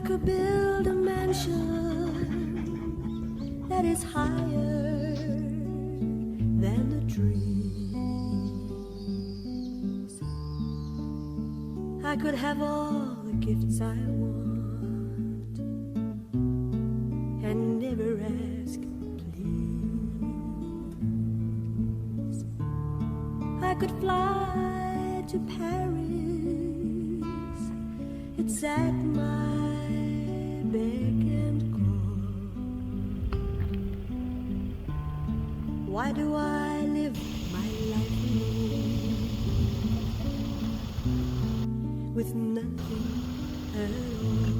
could build a mansion that is higher than the trees. I could have all the gifts I want and never ask please. I could fly to Paris, it's at my beck and call. Why do I live my life alone with nothing at all?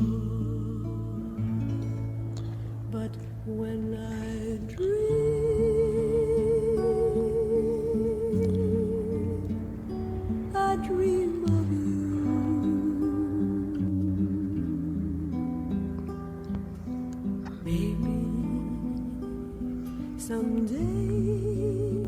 But when I dream of you, baby, someday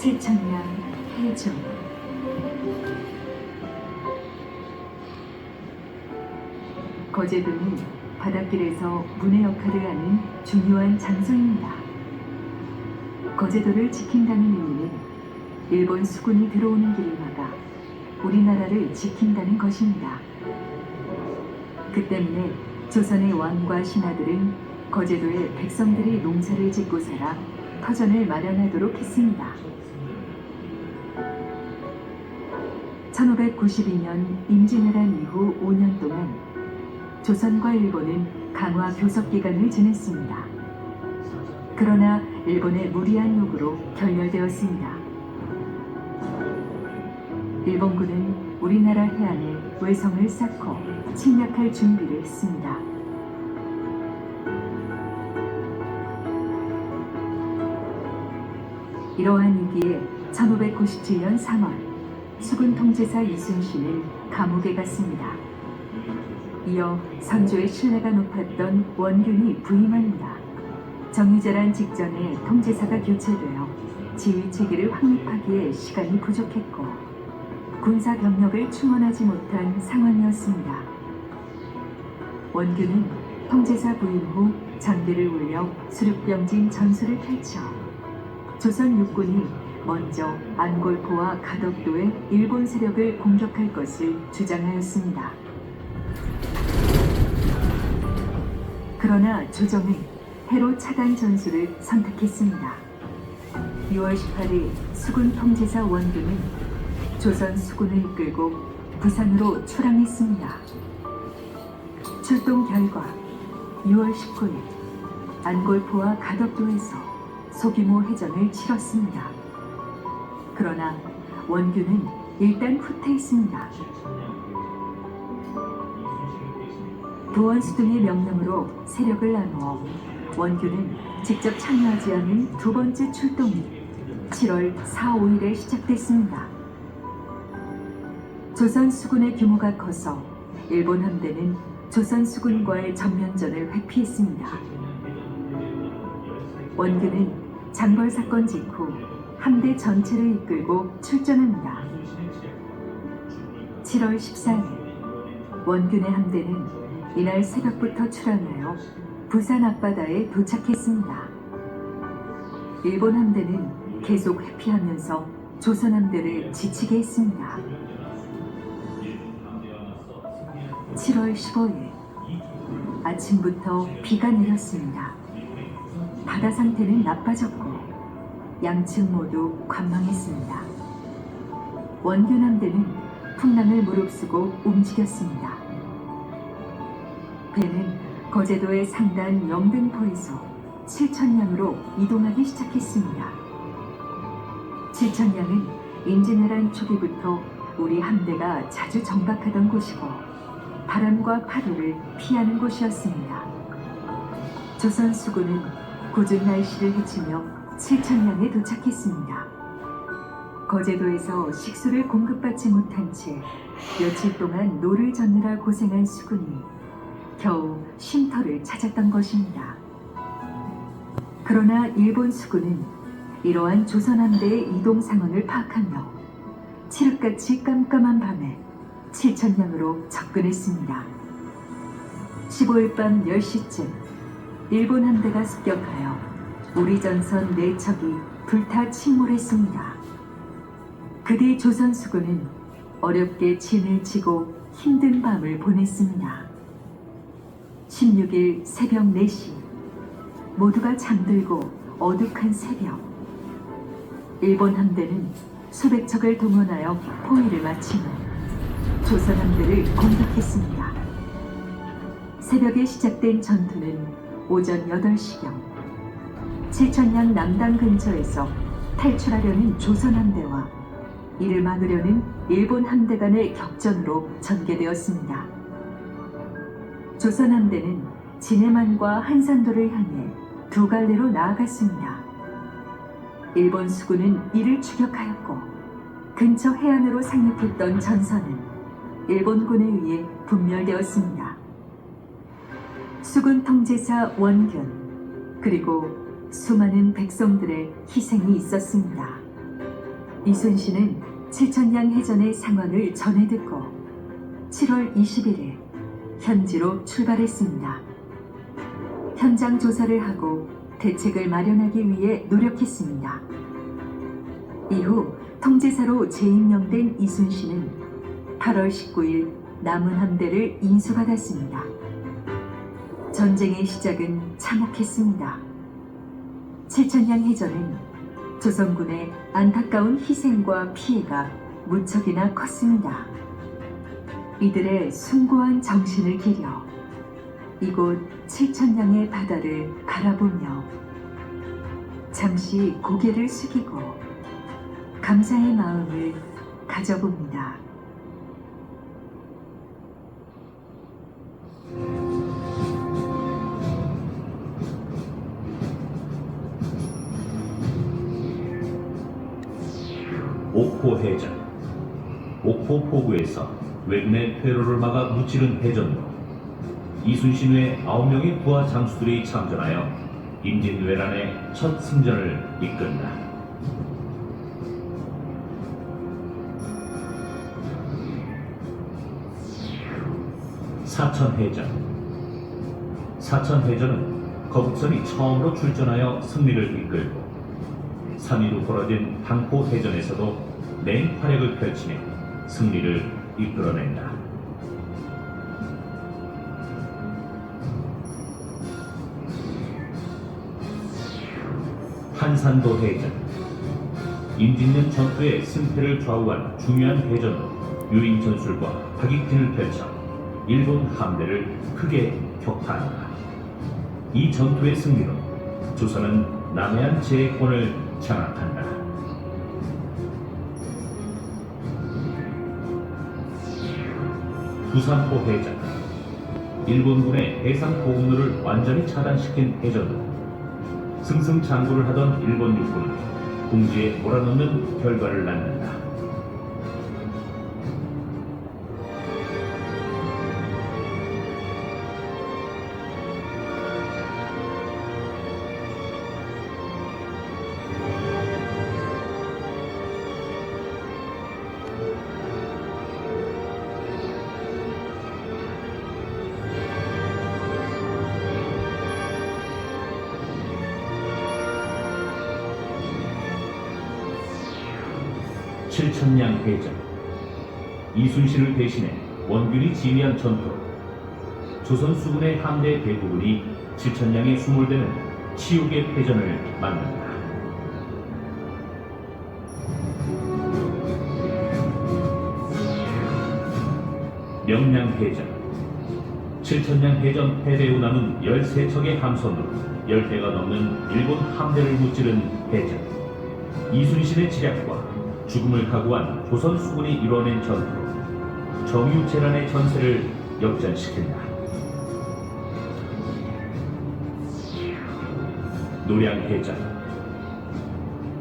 칠천량 해조. 거제도는 바닷길에서 문의 역할을 하는 중요한 장소입니다. 거제도를 지킨다는 의미는 일본 수군이 들어오는 길을 막아 우리나라를 지킨다는 것입니다. 그 때문에 조선의 왕과 신하들은 거제도에 백성들이 농사를 짓고 살아 터전을 마련하도록 했습니다. 1592년 임진왜란 이후 5년 동안 조선과 일본은 강화 교섭 기간을 지냈습니다. 그러나 일본의 무리한 요구로 결렬되었습니다. 일본군은 우리나라 해안에 외성을 쌓고 침략할 준비를 했습니다. 이러한 위기에 1597년 3월 수군 통제사 이순신은 감옥에 갔습니다. 이어 선조의 신뢰가 높았던 원균이 부임합니다. 정유재란 직전에 통제사가 교체되어 지휘 체계를 확립하기에 시간이 부족했고 군사 병력을 충원하지 못한 상황이었습니다. 원균은 통제사 부임 후 장비를 올려 수륙병진 전술을 펼쳐 조선 육군이 먼저 안골포와 가덕도의 일본 세력을 공격할 것을 주장하였습니다. 그러나 조정은 해로 차단 전술을 선택했습니다. 6월 18일 수군 통제사 원균은 조선 수군을 이끌고 부산으로 출항했습니다. 출동 결과 6월 19일 안골포와 가덕도에서 소규모 해전을 치렀습니다. 그러나 원균은 일단 후퇴했습니다. 도원수 등의 명령으로 세력을 나누어 원균은 직접 참여하지 않은 두 번째 출동이 7월 4, 5일에 시작됐습니다. 조선 수군의 규모가 커서 일본 함대는 조선 수군과의 전면전을 회피했습니다. 원균은 장벌 사건 직후 함대 전체를 이끌고 출전합니다. 7월 14일 원균의 함대는 이날 새벽부터 출항하여 부산 앞바다에 도착했습니다. 일본 함대는 계속 회피하면서 조선 함대를 지치게 했습니다. 7월 15일 아침부터 비가 내렸습니다. 바다 상태는 나빠졌고 양측 모두 관망했습니다. 원균 함대는 풍랑을 무릅쓰고 움직였습니다. 배는 거제도의 상단 영등포에서 칠천량으로 이동하기 시작했습니다. 칠천량은 임진왜란 초기부터 우리 함대가 자주 정박하던 곳이고 바람과 파도를 피하는 곳이었습니다. 조선 수군은 궂은 날씨를 헤치며 칠천량에 도착했습니다. 거제도에서 식수를 공급받지 못한 채 며칠 동안 노를 젓느라 고생한 수군이 겨우 쉼터를 찾았던 것입니다. 그러나 일본 수군은 이러한 조선 함대의 이동 상황을 파악하며 칠흑같이 깜깜한 밤에 칠천량으로 접근했습니다. 15일 밤 10시쯤 일본 함대가 습격하여 우리 전선 4척이 불타 침몰했습니다. 그뒤 조선 수군은 어렵게 진을 치고 힘든 밤을 보냈습니다. 16일 새벽 4시, 모두가 잠들고 어둑한 새벽, 일본 함대는 수백 척을 동원하여 포위를 마친 후 조선 함대를 공격했습니다. 새벽에 시작된 전투는 오전 8시경, 칠천량 남당 근처에서 탈출하려는 조선 함대와 이를 막으려는 일본 함대 간의 격전으로 전개되었습니다. 조선 함대는 진해만과 한산도를 향해 두 갈래로 나아갔습니다. 일본 수군은 이를 추격하였고 근처 해안으로 상륙했던 전선은 일본군에 의해 분멸되었습니다. 수군 통제사 원균 그리고 수많은 백성들의 희생이 있었습니다. 이순신은 칠천량 해전의 상황을 전해 듣고 7월 21일 현지로 출발했습니다. 현장 조사를 하고 대책을 마련하기 위해 노력했습니다. 이후 통제사로 재임명된 이순신은 8월 19일 남은 함대를 인수받았습니다. 전쟁의 시작은 참혹했습니다. 칠천량 해전은 조선군의 안타까운 희생과 피해가 무척이나 컸습니다. 이들의 숭고한 정신을 기려 이곳 칠천량의 바다를 바라보며 잠시 고개를 숙이고 감사의 마음을 가져봅니다. 옥포해전. 옥포 포구에서 왜군의 퇴로를 막아 무찌른 해전으로 이순신 외 9명의 부하 장수들이 참전하여 임진왜란의 첫 승전을 이끈다. 사천해전. 사천해전은 거북선이 처음으로 출전하여 승리를 이끌고 3위로 벌어진 방포해전에서도 맹활약을 펼치며 승리를 이끌어낸다. 한산도 해전. 임진년 전투의 승패를 좌우한 중요한 해전으로 유인 전술과 박익진을 펼쳐 일본 함대를 크게 격파한다. 이 전투의 승리로 조선은 남해안 제해권을 장악한다. 부산포 해전. 일본군의 해상 보급로를 완전히 차단시킨 해전으로 승승장구를 하던 일본 육군은 궁지에 몰아넣는 결과를 낳는다. 칠천량 해전. 이순신을 대신해 원균이 지휘한 전투로 조선 수군의 함대 대부분이 칠천량에 수몰되는 치욕의 패전을 만든다. 명량해전. 칠천량 해전 패배 후 남은 13척의 함선으로 10대가 넘는 일본 함대를 무찌른 해전. 이순신의 지략과 죽음을 각오한 조선 수군이 이뤄낸 전투로 정유재란의 전세를 역전시킨다. 노량해전.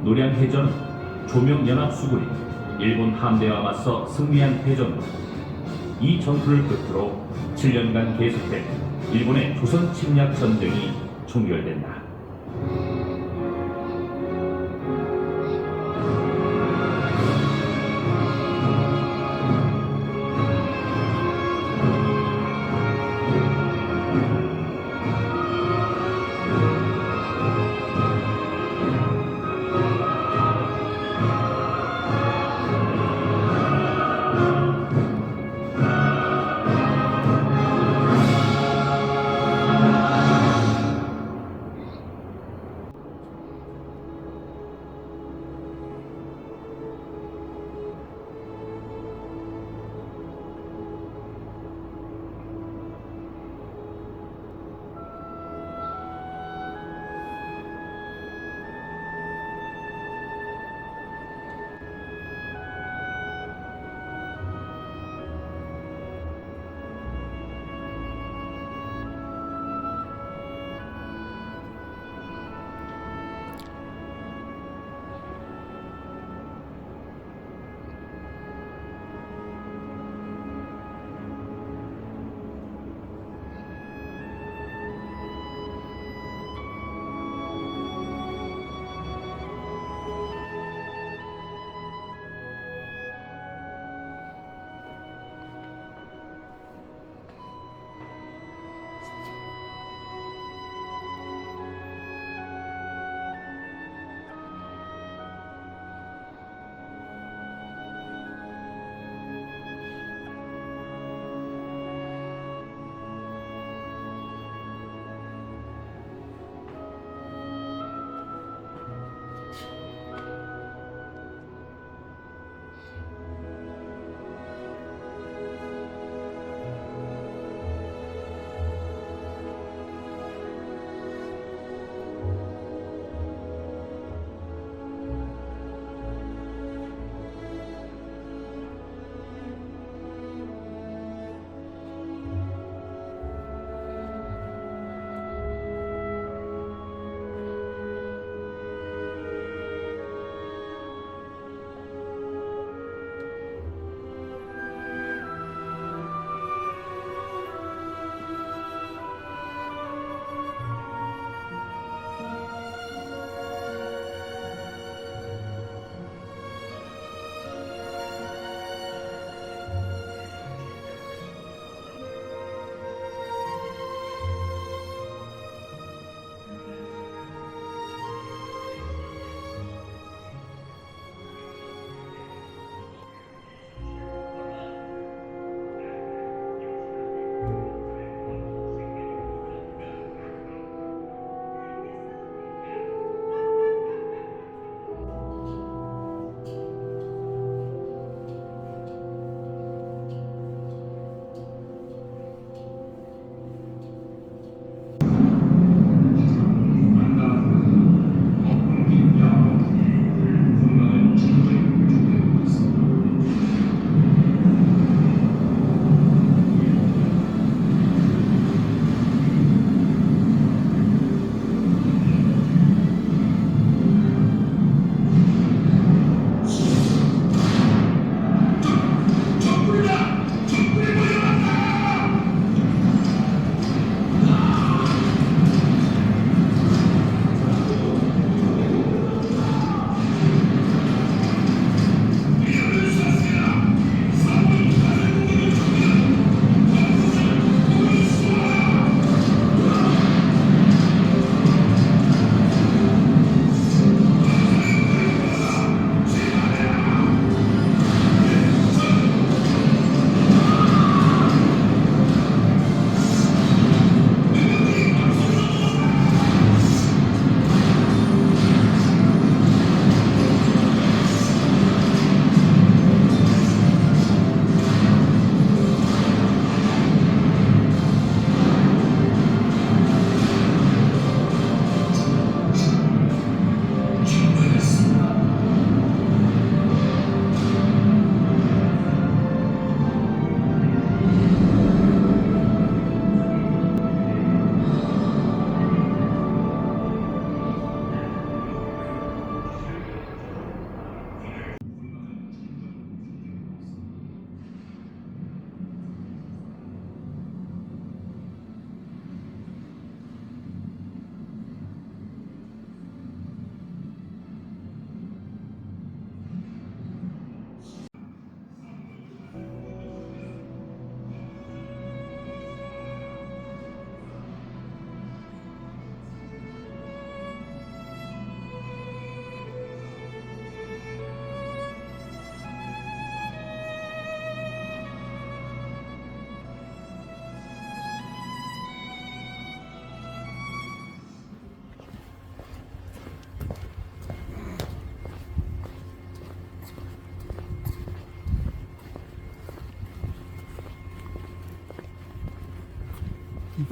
노량해전은 조명연합수군이 일본 함대와 맞서 승리한 해전으로 이 전투를 끝으로 7년간 계속된 일본의 조선 침략 전쟁이 종결된다.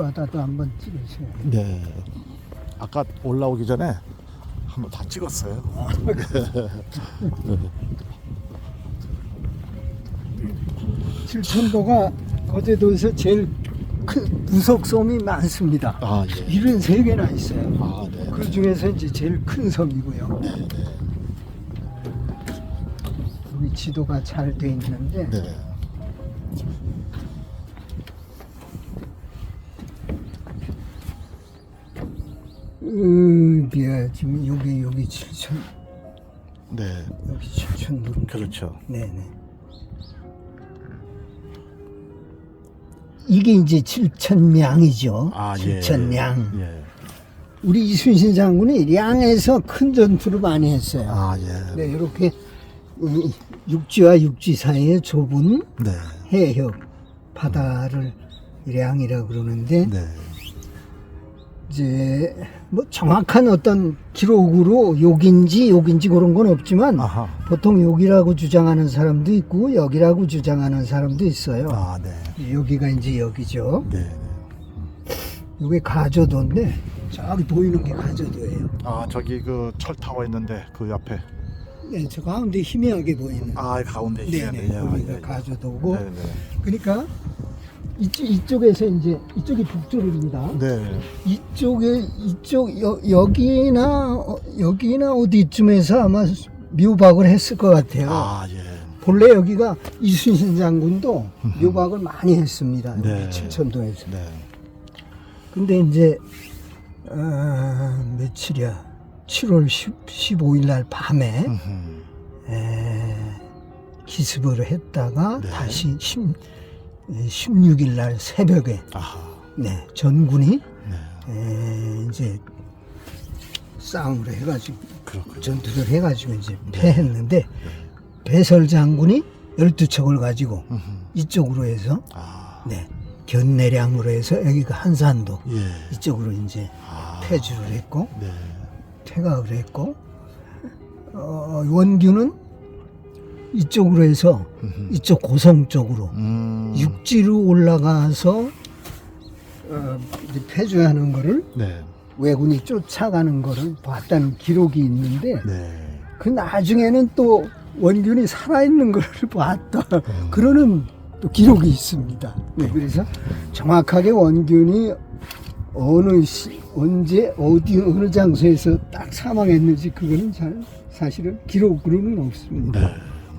밑바다도 한번 찍으세요. 네. 아까 올라오기 전에 한번 다 찍었어요. 칠천도가 거제도에서 제일 큰 부속섬이 많습니다. 아, 예. 73개나 있어요. 아, 네. 그 중에서 이제 제일 큰 섬이고요. 네, 네. 여기 지도가 잘 돼 있는데 네. 지금 여기 7천 네. 여기 7천 그렇죠. 네네. 이게 이제 7천량이죠. 아, 예. 7천량. 예. 우리 이순신 장군이 량에서 큰 전투를 많이 했어요. 아, 예. 네, 이렇게 육지와 육지 사이에 좁은 네. 해협 바다를 량이라고 그러는데 네. 이제 뭐 정확한 어떤 기록으로 욕인지 그런 건 없지만 아하. 보통 여기라고 주장하는 사람도 있고 여기라고 주장하는 사람도 있어요. 아, 네. 여기가 이제 여기죠. 네. 이게 가저도인데 저기 보이는 게 가저도예요. 아, 저기 그 철타워 있는데 그 옆에. 네, 저 가운데 희미하게 보이는. 아, 가운데 네네, 있네요. 여기가 가저도고. 네, 네. 그러니까 이쪽에서 이제 이쪽이 북쪽입니다. 네. 여기나 어디쯤에서 아마 묘박을 했을 것 같아요. 아, 예. 본래 여기가 이순신 장군도 묘박을 많이 했습니다. 여기 네. 칠천도에서. 네. 근데 이제 며칠이야? 7월 15일 날 밤에 기습을 했다가 네. 다시 16일 날 새벽에 아하. 네, 전군이 네. 이제 싸움을 해가지고 그렇군요. 전투를 해가지고 이제 패했는데 배설 장군이 12척을 가지고 이쪽으로 해서 아. 네, 견내량으로 해서 여기가 한산도 예. 이쪽으로 이제 아. 패주를 했고 네. 퇴각을 했고 원균은 이쪽으로 해서 이쪽 고성 쪽으로 육지로 올라가서 이제 패주하는 거를 네. 왜군이 쫓아가는 거를 봤다는 기록이 있는데 네. 그 나중에는 또 원균이 살아있는 걸 봤다 그러는 또 기록이 있습니다. 네, 그래서 정확하게 원균이 언제 어느 장소에서 딱 사망했는지 그거는 잘 사실은 기록으로는 없습니다. 네.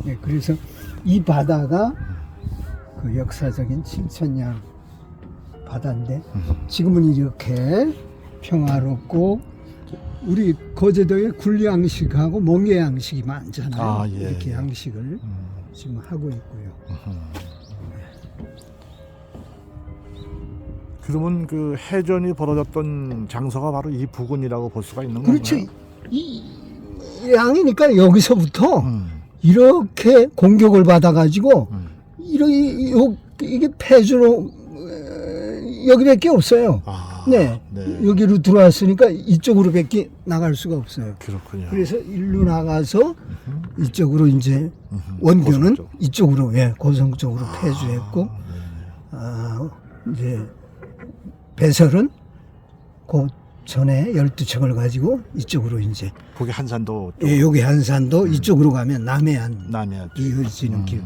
네, 그래서 이 바다가 그 역사적인 칠천량 바다인데 지금은 이렇게 평화롭고 우리 거제도에 굴양식하고 멍게양식이 많잖아요. 아, 예, 이렇게 예. 양식을 지금 하고 있고요. 그러면 그 해전이 벌어졌던 장소가 바로 이 부근이라고 볼 수가 있는 그렇죠. 건가요? 이 양이니까 여기서부터 음. 이렇게 공격을 받아가지고 이게 폐주로 여기밖에 없어요. 아, 네. 네. 여기로 들어왔으니까 이쪽으로밖에 나갈 수가 없어요. 그렇군요. 그래서 일로 나가서 이쪽으로 이제 원균은 고성 쪽. 이쪽으로 고성 쪽으로 폐주했고 이제 배설은 그 전에 12척을 가지고 이쪽으로 이제 거기 한산도 쪽. 여기 한산도 이쪽으로 가면 남해안 남해안 쪽. 이어지는 길.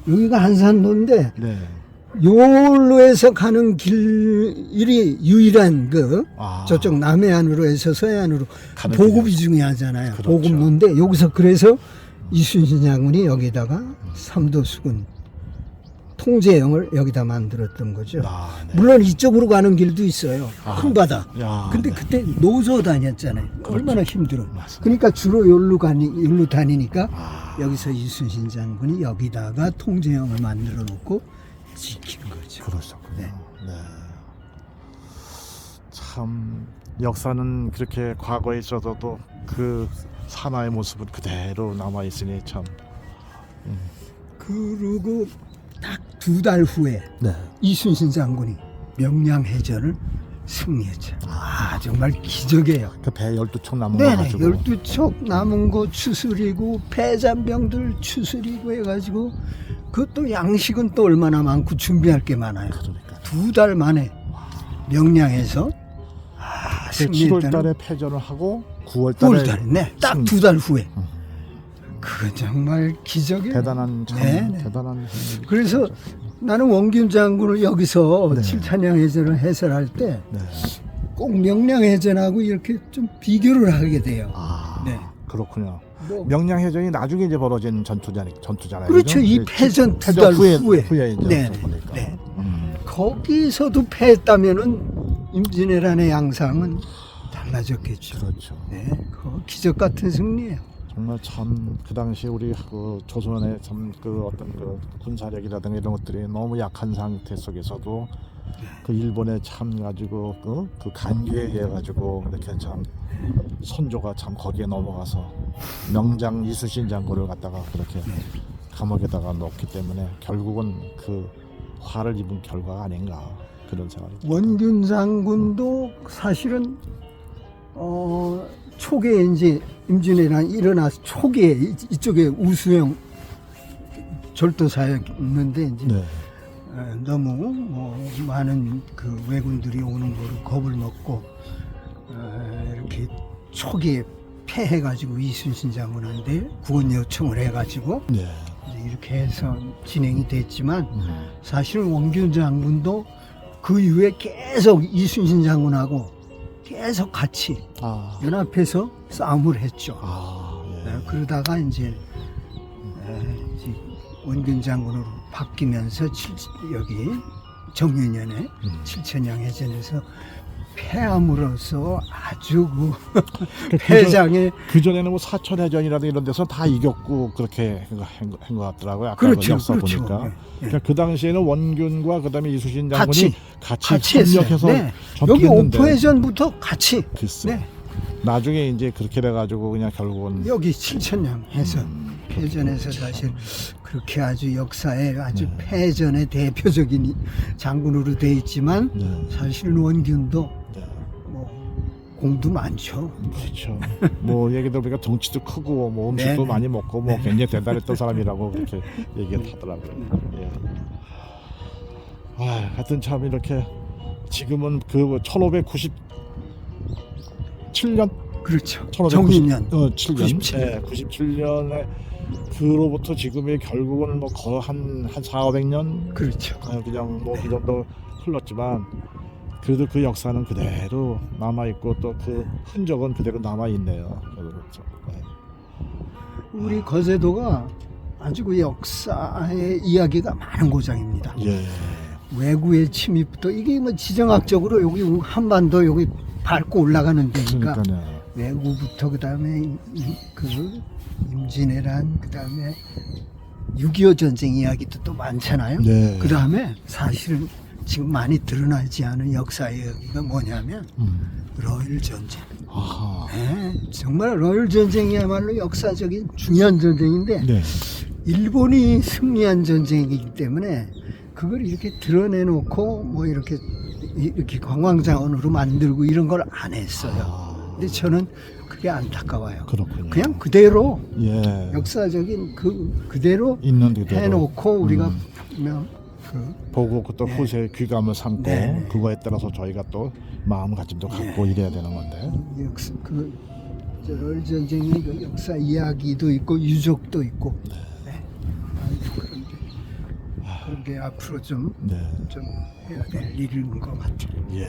여기가 한산도인데 네. 요로 해서 가는 길이 유일한 아. 저쪽 남해안으로 해서 서해안으로 가는 보급이 길이요. 중요하잖아요. 그렇죠. 보급로인데 여기서 그래서 이순신 장군이 여기다가 삼도수군 통제영을 여기다 만들었던 거죠. 아, 네. 물론 이쪽으로 가는 길도 있어요. 아. 큰 바다. 야, 근데 네. 그때 노조 다녔잖아요. 얼마나 힘들어. 맞습니다. 그러니까 주로 여기로 다니니까 아. 여기서 이순신 장군이 여기다가 통제영을 만들어 놓고 지킨 거죠. 그러셨군요. 네. 네. 참 역사는 그렇게 과거에 있어서도 그 산하의 모습은 그대로 남아 있으니 참. 그리고 딱 2달 후에 네. 이순신 장군이 명량해전을 승리했죠. 정말 기적이에요. 그 배 12척 남은 거 네네, 가지고. 12척 남은 거 추스리고 폐잔병들 추스리고 해가지고 그것도 양식은 또 얼마나 많고 준비할 게 많아요. 그러니까. 2달 만에 명량에서 7월 승리했다는 달에 패전을 하고 9월 달에 9월달에 네, 딱 승리. 2달 후에. 그건 정말 기적이에요. 대단한 참 네, 네. 대단한 행위. 그래서 나는 원균 장군을 여기서 네. 칠찬양해전을 해설할 때 네. 꼭 명량해전하고 이렇게 좀 비교를 하게 돼요. 아, 네. 그렇군요. 뭐, 명량해전이 나중에 이제 벌어진 전투잖아요. 그렇죠. 그죠? 이 이제 패전 2달 후에. 후에 이제 네, 보니까. 네. 거기서도 패했다면은 임진왜란의 양상은 달라졌겠죠. 그렇죠. 네, 그 기적 같은 승리예요. 정말 참 그 당시 우리 그 조선의 참 그 어떤 그 군사력이라든가 이런 것들이 너무 약한 상태 속에서도 그 일본에 참 가지고 그 간계에 의해 가지고 이렇게 참 선조가 참 거기에 넘어가서 명장 이순신 장군을 갖다가 그렇게 감옥에다가 넣기 때문에 결국은 그 화를 입은 결과가 아닌가 그런 생각이 듭니다. 원균 장군도 사실은 초기에 이제 임진왜란 일어나서 초기에 이쪽에 우수영 절도사였는데 이제 네. 너무 뭐 많은 그 왜군들이 오는 거를 겁을 먹고 이렇게 초기에 패해가지고 이순신 장군한테 구원 요청을 해가지고 네. 이제 이렇게 해서 진행이 됐지만 사실은 원균 장군도 그 이후에 계속 이순신 장군하고 계속 같이 아. 연합해서 싸움을 했죠. 아. 예. 그러다가 이제 원균 장군으로 바뀌면서 여기 정유년에 칠천양해전에서 패함으로써 아주 그 패장의 그 전에는 뭐 사천해전이라든가 이런 데서 다 이겼고 그렇게 한 것 같더라고요. 아까 그렇죠, 역사 그렇죠. 보니까. 예, 예. 그러니까 그 당시에는 원균과 그다음에 이순신 장군이 같이 했어요. 협력해서 네. 여기 전투했는데 옥포해전부터 같이 글쎄. 네. 나중에 이제 그렇게 돼가지고 그냥 결국은 여기 칠천양 해서 패전에서 사실 그렇게 아주 역사에 아주 네. 패전의 대표적인 장군으로 돼 있지만 네. 사실은 원균도 네. 뭐 공도 많죠. 그렇죠. 뭐 얘기 들어보니까 덩치도 크고 뭐 음식도 네, 네. 많이 먹고 뭐 굉장히 대단했던 사람이라고 그렇게 얘기를 하더라고요. 예. 아, 하여튼 참 이렇게 지금은 그 1597년 그렇죠. 1590 정인년 7년 97년. 네, 97년에 그로부터 지금이 결국은 뭐 거의 한 400년 그렇죠. 그냥 뭐 이 정도 흘렀지만 그래도 그 역사는 그대로 남아 있고 또 그 흔적은 그대로 남아 있네요. 그렇죠. 네. 우리 거제도가 아주 그 역사의 이야기가 많은 고장입니다. 예. 외구의 침입부터 이게 뭐 지정학적으로 여기 한반도 여기 밟고 올라가는 데니까 그러니까요. 외구부터 그다음에 그 임진왜란 그다음에 6.25 전쟁 이야기도 또 많잖아요. 네. 그다음에 사실은 지금 많이 드러나지 않은 역사 이야기가 뭐냐면 러일 전쟁. 아하. 네, 정말 러일 전쟁이야말로 역사적인 중요한 전쟁인데 네. 일본이 승리한 전쟁이기 때문에 그걸 이렇게 드러내놓고 뭐 이렇게 관광자원으로 만들고 이런 걸 안 했어요. 아, 근데 저는 그게 안타까워요. 그렇군요. 그냥 그대로 예. 역사적인 그대로 있는 그대로 해놓고 우리가 보면 보고 또 네. 후세 귀감을 삼고 네. 그거에 따라서 저희가 또 마음가짐도 갖고 이래야 되는 건데. 역사 러일 전쟁의 그 역사 이야기도 있고 유족도 있고. 네. 아이고, 그런데 앞으로 좀 네. 해야 될 일인 것 같아요. 예.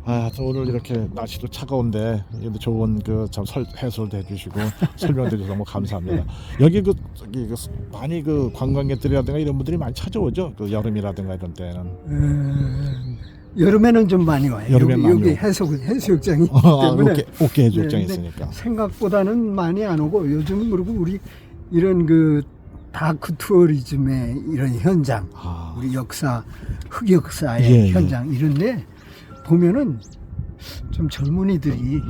아, 또 오늘 이렇게 날씨도 차가운데 좋은 그 해설도 해주시고 설명도 해주셔서 너무 감사합니다. 여기 저기 많이 그 관광객들이라든가 이런 분들이 많이 찾아오죠. 그 여름이라든가 이런 때는. 여름에는 좀 많이 와요. 여름엔 많이 여기 오고. 해수욕장이 있기 때문에 오케이 해수욕장이 네, 있으니까. 생각보다는 많이 안 오고 요즘 그리고 우리 이런 그 다크 투어리즘의 이런 현장, 아, 우리 역사 흑역사의 예, 예. 현장 이런데 보면은 좀 젊은이들이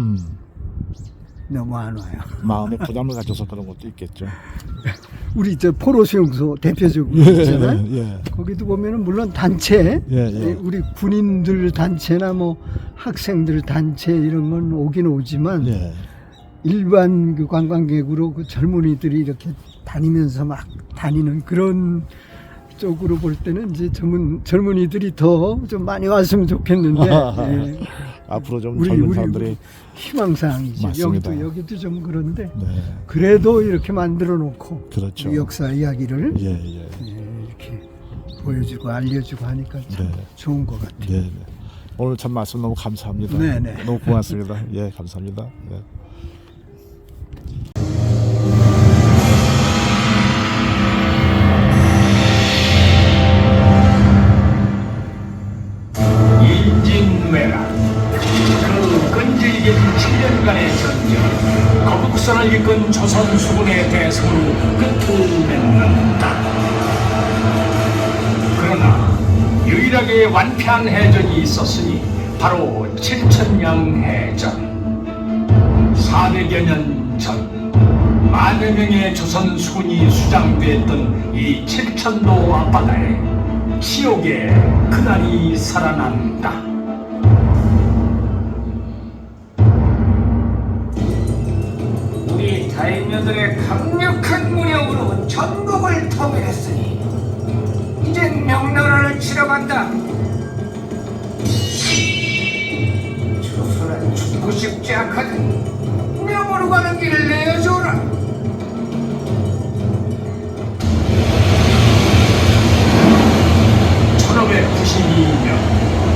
너무 안 와요. 마음에 부담을 가져서 그런 것도 있겠죠. 우리 저 포로수용소 대표적으로 있잖아요. 예. 거기도 보면은 물론 단체, 예. 우리 군인들 단체나 뭐 학생들 단체 이런 건 오긴 오지만 예. 일반 그 관광객으로 그 젊은이들이 이렇게 다니면서 막 다니는 그런 쪽으로 볼 때는 이제 젊은이들이 더 좀 많이 왔으면 좋겠는데 예. 앞으로 좀 우리 젊은 사람들이 희망사항이죠. 맞습니다. 여기도 좀 그런데 네, 그래도 이렇게 만들어 놓고 그렇죠. 우리 역사 이야기를 예, 예. 이렇게 보여주고 알려주고 하니까 참 네. 좋은 것 같아요. 네, 네. 오늘 참 말씀 너무 감사합니다. 네, 네. 너무 고맙습니다. 예, 감사합니다. 네. 인진왜란 그 끈질긴 7년간의 전쟁 거북선을 이끈 조선 수군의 대성으로 끝을 맺는다. 그러나 유일하게 완패한 해전이 있었으니 바로 칠천량 해전. 400여 년 전 만여 명의 조선 수군이 수장됐던 이 칠천도 앞바다에 치욕의 그날이 살아난다. 우리 다인녀들의 강력한 무력으로 전국을 통일했으니 이젠 명나라를 치러 간다. 조선은 죽고 싶지 않거든. 명으로 가는 길을 내어줘라. 1592년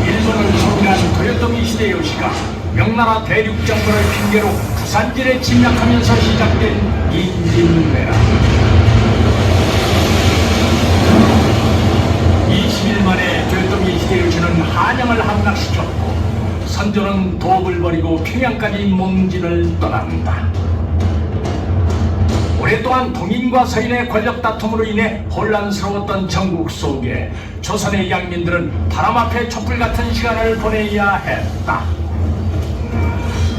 일본을 정리한 도요토미 히데요시가 명나라 대륙정부를 핑계로 부산지에 침략하면서 시작된 인진왜란. 20일 만에 도요토미 히데요시는 한양을 함락시켰고 선조는 도읍을 버리고 평양까지 몽진을 떠난다. 오랫동안 동인과 서인의 권력 다툼으로 인해 혼란스러웠던 전국 속에 조선의 양민들은 바람 앞에 촛불 같은 시간을 보내야 했다.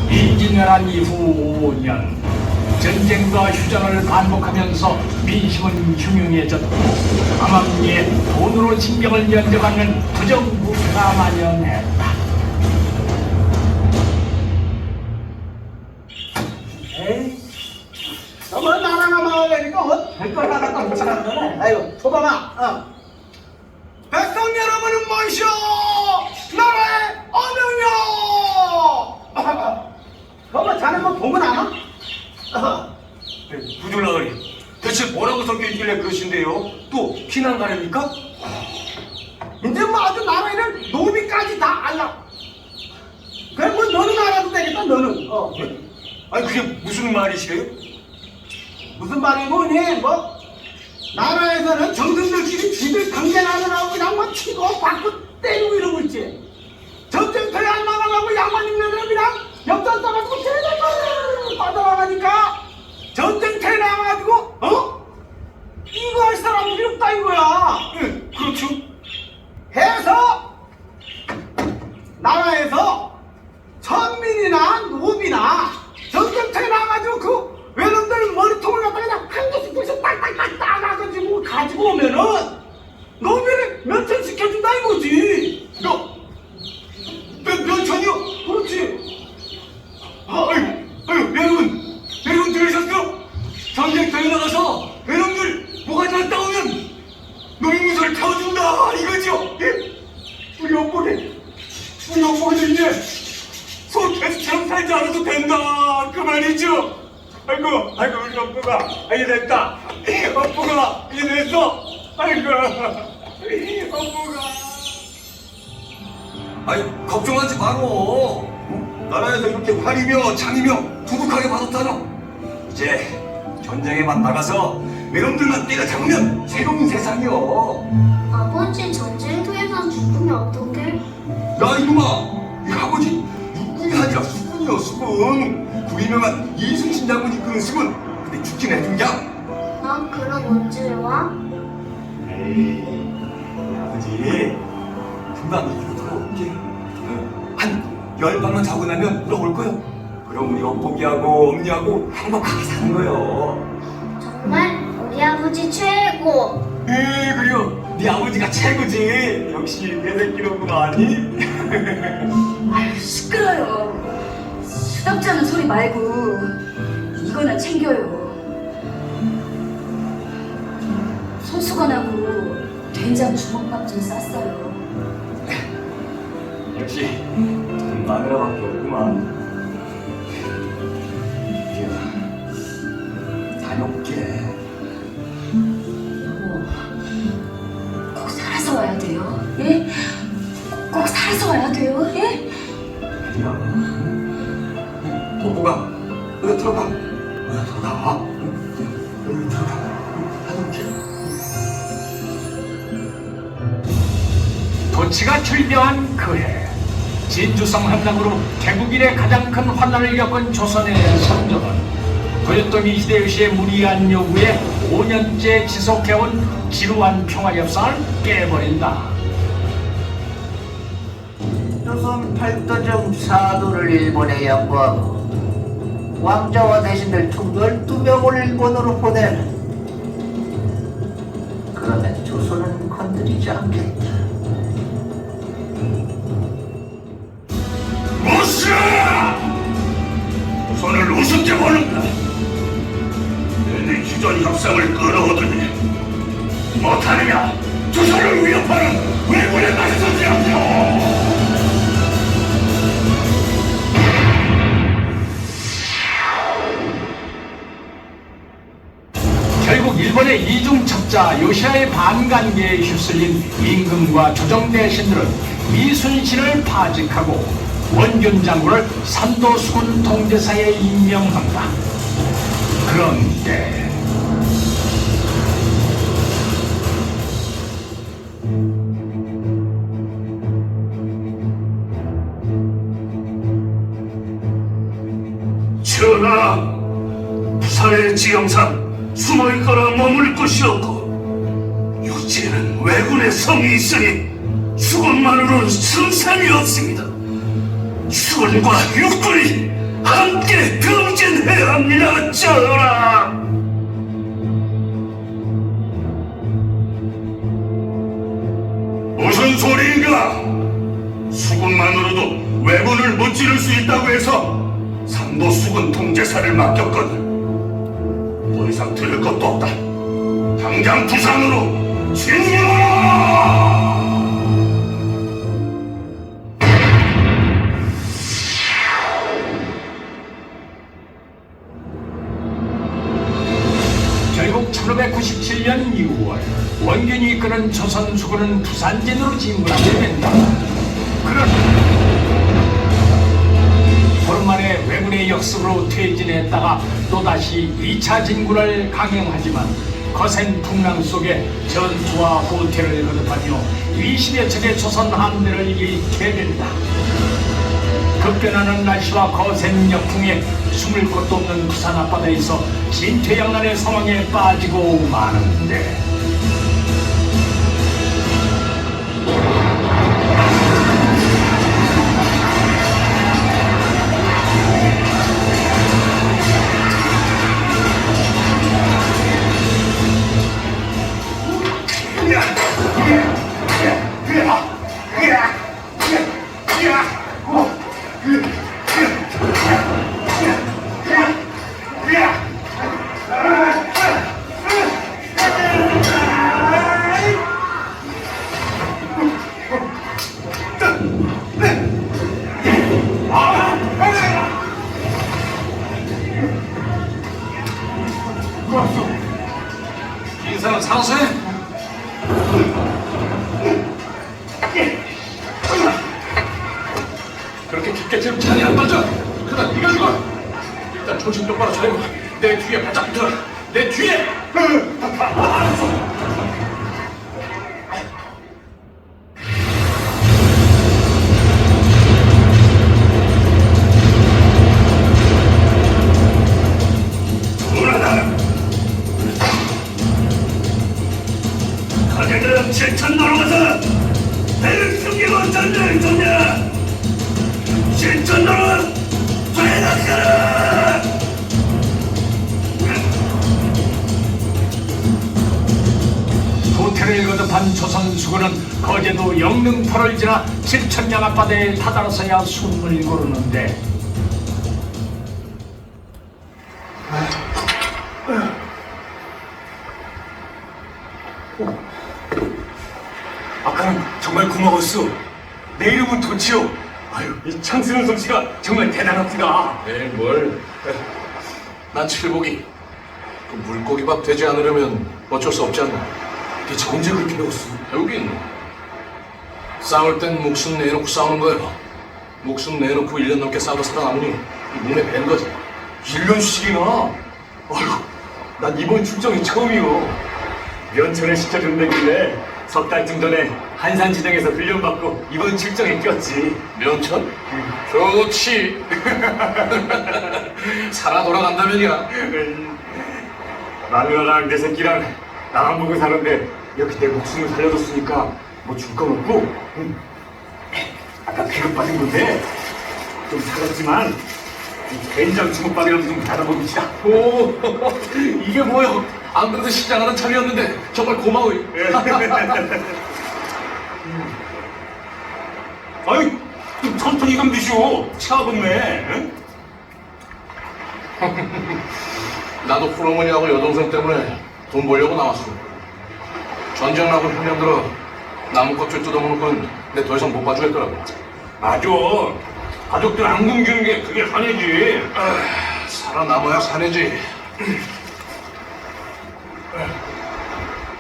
인진왜란 이후 5년 전쟁과 휴전을 반복하면서 민심은 흉흉해졌고 암암리에 돈으로 신경을 면제받는 부정부패가 만연했다. 너무 나라가 망하려니까 별걸 다 갖다 붙이라는 거네. 아이고 초방아 백성 여러분은 뭐시오? 나라의 어명이요. 그거 자네 뭐 보면 아나? 부들나으리 대체 뭐라고 섞여 있길래 그러신데요? 또 피난 가렵니까? 이제 뭐 아주 나라에는 노비까지 다 알라. 그래 뭐 너는 알아도 되겠다 너는. 아니 그게 무슨 말이시래요? 무슨 말이 뭐니? 뭐 나라에서는 정승들끼리 쥐들 강제하느라고 그냥 뭐 치고 받고 때리고 이러고 있지. 전쟁터에 안 나가고 양반님네들은 그냥 옆장 떠가지고 대대를 빠져나가니까 전쟁터에 나가가지고 이거 할 사람들이 없다 이거야. 네, 그렇죠. 해서 나라에서 천민이나 노비나 전쟁터에 나가가지고 그 외놈들 머리통을 갖다가 그냥 한 개씩 딱딱딱 따가지고 가지고 오면은 노비를 면천시켜준다 이거지. 면천이요? 그렇지. 아유 여러분 들으셨죠? 전쟁터에 나가서 외놈들 뭐가지만 따오면 노인무소를 태워준다 이거죠? 예? 우리 업보게 이제 소태수처럼 살지 않아도 된다 그 말이죠? 아이고 우리 업보가 이제 됐다. 업보가 이제 됐어. 아이고 업보가. 아니 걱정하지 마고. 나라에서 이렇게 활이며 장이며 두둑하게 받았잖아. 이제 전쟁에만 나가서 외놈들만 때려잡으면 새로운 세상이요. 아버지 전쟁터에서 죽으면 어떡해? 야 이놈아, 이 아버지 육군이 아니라 수군이요 수군. 그 유명한 이순신 장군이 이끄는 수군. 근데 죽긴 해준냐? 난 그럼 언제 와? 에이 아버지 금방 이리로 돌아올게. 한 10밤만 자고 나면 돌아올 거요. 그럼 우리 업보기하고 엄니하고 행복하게 사는 거요. 정말 우리 아버지 최고. 그래요. 네 아버지가 최고지. 역시 내 새끼로구나 아니? 아유 시끄러요. 수답자는 소리 말고 이거나 챙겨요. 손수건하고 된장 주먹밥 좀 쌌어요. 역시 마누라밖에 없구만. 다녀올게. 꼭 살아서 와야 돼요. 예? 꼭 살아서 와야 돼요. 예? 야, 보고가 왜 들어가? 왜 들어가? 왜 들어가? 다녀올게. 도치가 출병한 그해 진주성 함락으로 개국 이래 가장 큰 환난을 겪은 조선의 선조는 도요토미 히데요시의 무리한 요구에 5년째 지속해온 지루한 평화협상을 깨버린다. 조선 팔도정 사도를 일본에 양보하고 왕자와 대신들 총 12명을 일본으로 보내라. 그러면 조선은 건드리지 않겠다. 무엇이야! 조선을 우습게 보는가? 너네 기존 협상을 끌어오더니 못하느냐? 조선을 위협하는 왜군에 나서지 않냐? 결국 일본의 이중첩자 요시아의 반관계에 휩쓸린 임금과 조정 대신들은 이순신을 파직하고 원균 장군을 산도수군 통제사에 임명한다. 그런데 전하, 부사의 지형상 숨어있거나 머물 곳이 없고 육지에는 왜군의 성이 있으니 수군만으로는 승산이 없습니다. 수군과 육군이 함께 병진해야 합니다, 전하! 무슨 소리인가? 수군만으로도 왜군을 무찌를 수 있다고 해서 삼도 수군 통제사를 맡겼거든. 더 이상 들을 것도 없다. 당장 부산으로 진격! 결국 1597년 6월 원균이 이끄는 조선 수군은 부산진으로 진군하게 된다. 그러나 보름 만에 왜군의 역습으로 퇴진했다가 또다시 2차 진군을 강행하지만 거센 풍랑 속에 전투와 후퇴를 거듭하며 20여 척의 조선 함대를 잃게 된다. 급변하는 날씨와 거센 역풍에 숨을 곳도 없는 부산 앞바다에서 진퇴양난의 상황에 빠지고 마는데 인사는 상수해? 그렇게 깊게 지금 잔이 안 빠져. 그러다 네가 죽어. 일단 조심 똑바로 차리고 내 뒤에 바짝 붙어라. 내 뒤에. 가게들은 제천 넘어가서 배를 숨기고 전쟁을 돕냐. 제천 넘어 퇴각하라. 후퇴를 거듭한 조선 수군은 거제도 영릉포를 지나 칠천량 앞바다에 다다라서야 숨을 고르는데 고마웠어. 내 이름은 도치요. 아유, 이 창쓰는 솜씨가 정말 대단합니다. 에이 뭘. 난 칠복이. 그 물고기밥 되지 않으려면 어쩔 수 없지 않나. 대체 언제 그렇게 배웠어? 배우긴. 싸울 땐 목숨 내놓고 싸우는 거예요. 목숨 내놓고 1년 넘게 싸우다 살아남으니 몸에 밴 거지. 1년씩이나? 아유, 난 이번 출정이 처음이요. 면천을 시켜준다길래 석 달쯤 전에 한산지정에서 훈련받고 이번 출정에 꼈지. 면천? 좋지. 살아 돌아간다면이야. 마누라랑 내 새끼랑 나만 보고 사는데 이렇게 내 목숨을 살려줬으니까 뭐 줄 건 없고, 아까 배급받은 건데 좀 사갔지만 이 된장 주먹밥이라도 좀 받아먹읍시다. 오, 이게 뭐야? 안 그래도 시장하는 참이었는데 정말 고마워요. 아유, 좀 천천히 좀 드시오. 차갑네. 응? 나도 풀어머니하고 여동생 때문에 돈 벌려고 나왔어. 전쟁 나고 흉년 들어 나무 껍질 뜯어먹는 건 내 더 이상 못 봐주겠더라고. 맞아. 가족들 안 굶기는 게 그게 사내지. 살아남아야 사내지.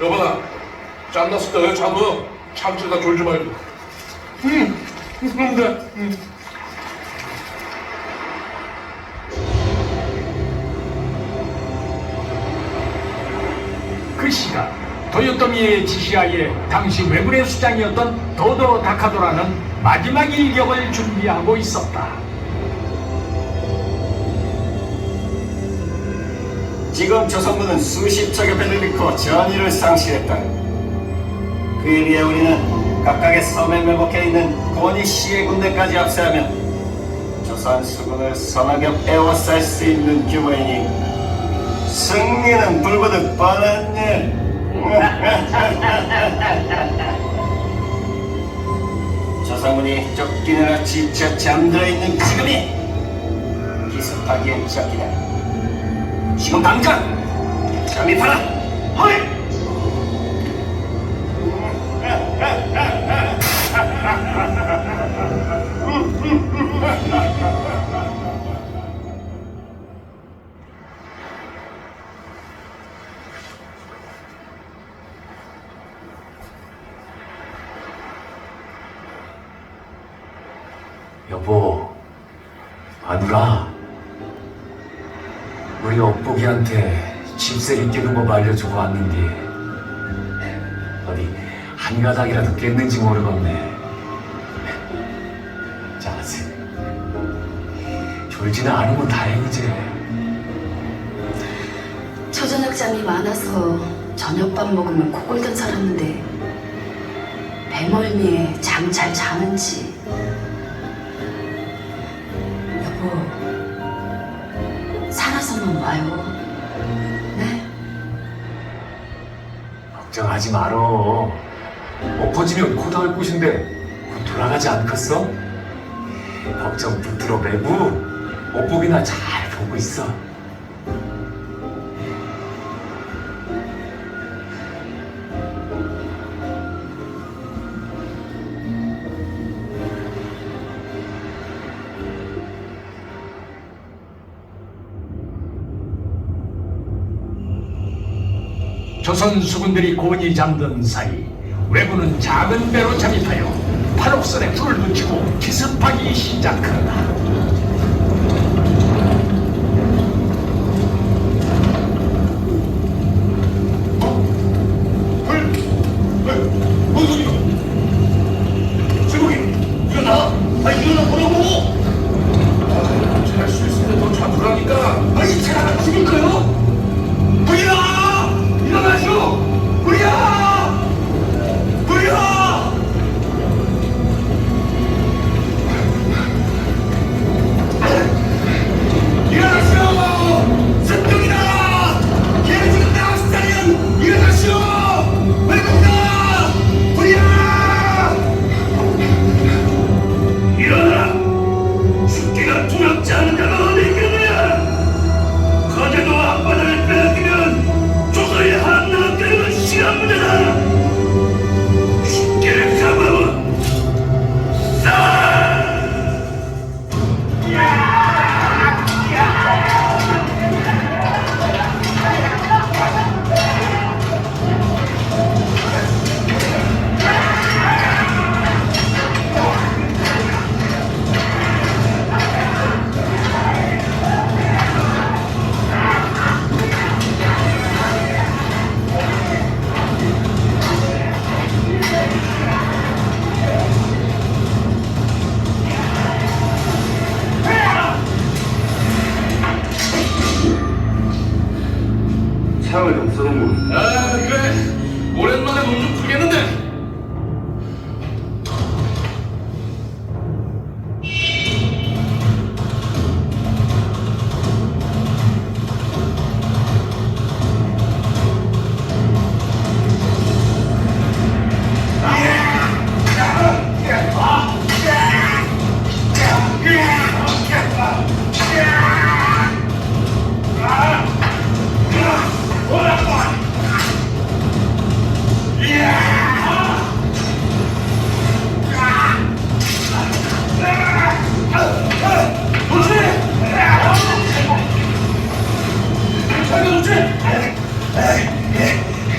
여보나, 짠났을 때 왜 잡아? 참치다 졸지 말고. 그런데. 그 시각 도요토미의 지시하에 당시 외군의 수장이었던 도도 다카도라는 마지막 일격을 준비하고 있었다. 지금 조선군은 수십 척의 배를 잃고 전의를 상실했다. 그에 비해 우리는 각각의 섬에 매복해 있는 고니 시의 군대까지 합세하면 조선 수군을 서너 겹 에워쌀 수 있는 규모이니 승리는 불보듯 뻔한 일. 조선군이 쫓기느라 지쳐 잠들어 있는 지금이 기습하기엔 적기다. 지금 당장 잠입하라. 허이! 여보, 마누라, 우리 업보기한테 집세기 끼는 법 알려주고 왔는데 어디 한 가닥이라도 깼는지 모르겠네. 자세, 졸지는 않으면 다행이지. 초저녁잠이 많아서 저녁밥 먹으면 코골던 살았는데 배멀미에 잠 잘 자는지. 여보, 살아서만 와요. 네? 걱정하지 말어. 엎어지면 코다할 곳인데 곧 돌아가지 않겠어? 걱정 붙들어 매고 업복이나 잘 보고 있어. 조선 수군들이 곤히 잠든 사이 왜군은 작은 배로 잠입하여 팔옥선에 불을 붙이고 기습하기 시작한다. 뭔 소리야? 제목이 일어나! 일어나 보라고! 잘 수 있으면 더 잡으라니까. 아니 제가 죽을까요? 불이야! 일어나시오! 불이야! 불이야! 창을 좀 쓰는군. 아 그래 오랜만에 몸 좀 풀겠는데.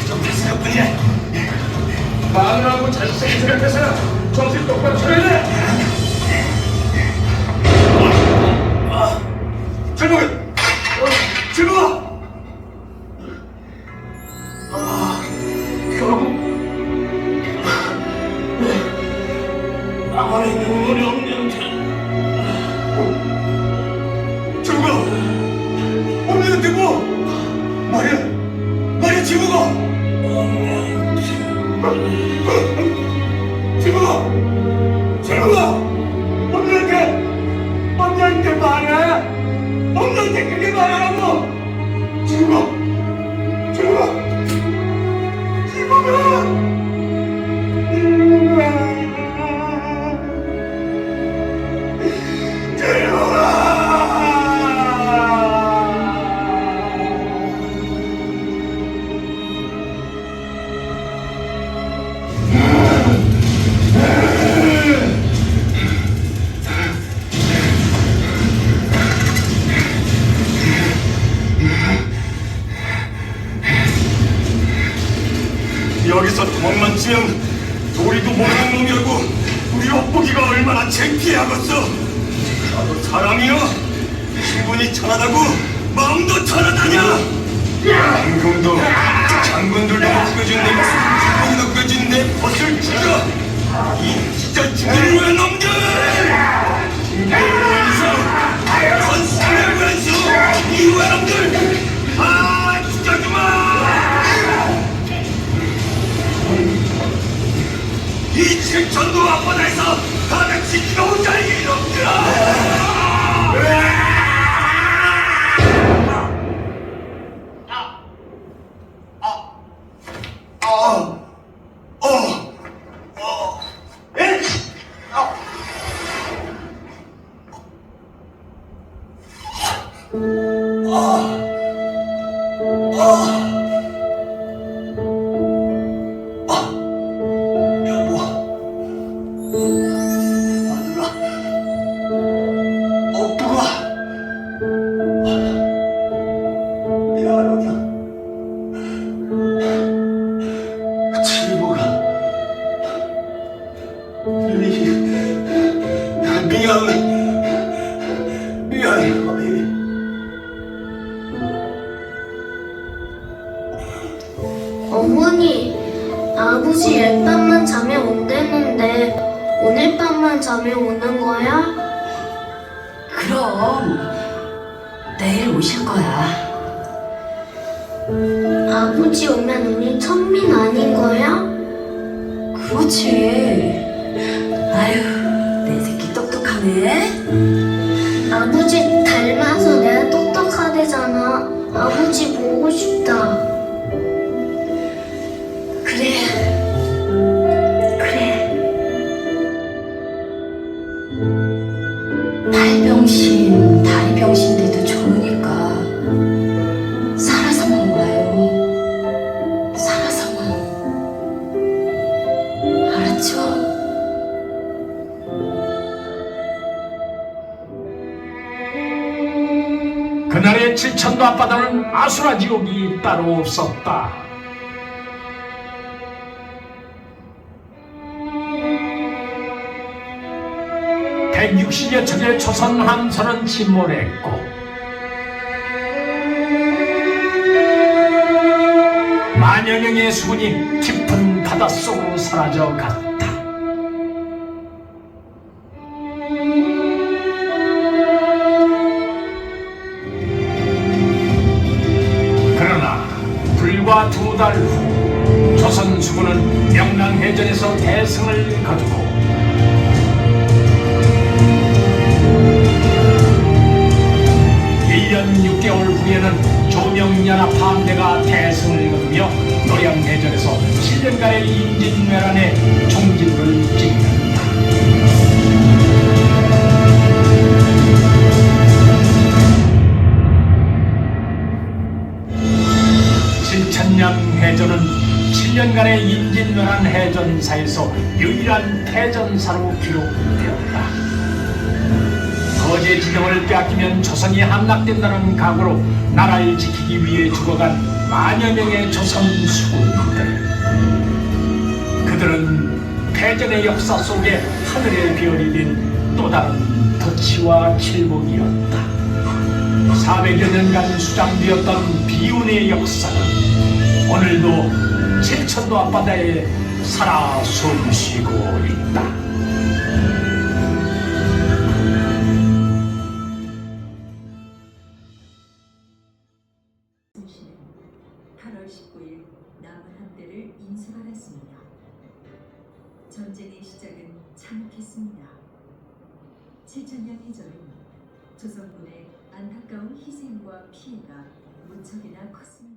좀 됐을 뿐이야. 마누라하고 자식생이 생각해서야 정신 똑바로 차려야 돼. 즐거워. 결국 나만의 눈물이 없는 즐거워. 없는데 뭐? 말이야 지구가. 지구가 없는데 말해. 없는데 그게 말하라고. 지구가 여기서 도망만 치면 도리도 모르는 놈이라고 우리 엿보기가 얼마나 창피하겠어. 나도 사람이여. 신분이 천하다고 마음도 천하다냐. 장군들도 구겨진 내 목숨, 구겨진 내 벗을 죽여. 이 진짜 죽일 왜 놈들. 건설의 원수 이 외놈들 다 죽여주마. 이 칠천도 앞바다에서 다들 지키고 혼자 이놈들아. 어머니, 아버지 옛 밤만 자면 온대는데 오늘 밤만 자면 오는 거야? 그럼 내일 오실 거야. 아버지 오면 우리 천민 아닌 거야? 그렇지. 아유, 내 새끼 똑똑하네. 아버지 닮아서 내가 똑똑하대잖아. 아버지 보고 싶다. 그래. 발병신, 다리병신 돼도 좋으니까 살아서만 와요. 살아서만. 알았죠? 그날의 칠천도 앞바다는 아수라 지옥이 따로 없었다. (160여 척의 조선 함선은 침몰했고 만여 명의 수군이 깊은 바닷속으로 사라져갔다. 그러나 불과 2달 후 조선 수군은 명랑해전에서 대승을 거두고 1년 6개월 후에는 조명연합 함대가 대승을 거두며 노량해전에서 7년간의 임진왜란의 종지부를 찍는다. 칠천량 해전은 7년간의 임진왜란 해전사에서 유일한 해전사로 기록되었다. 거제 지경을 빼앗기면 조선이 함락된다는 각오로 나라를 지키기 위해 죽어간 만여 명의 조선 수군들. 그들은 패전의 역사 속에 하늘의 별이 된 또 다른 덫이와 칠복이었다. 400여 년간 수장되었던 비운의 역사는 오늘도 제천도 앞바다에 살아 숨쉬고 있다. 이순신은 8월 19일 남은 함대를 인수받았습니다. 전쟁의 시작은 참혹했습니다. 칠천량 해전은 조선군의 안타까운 희생과 피해가 무척이나 컸습니다.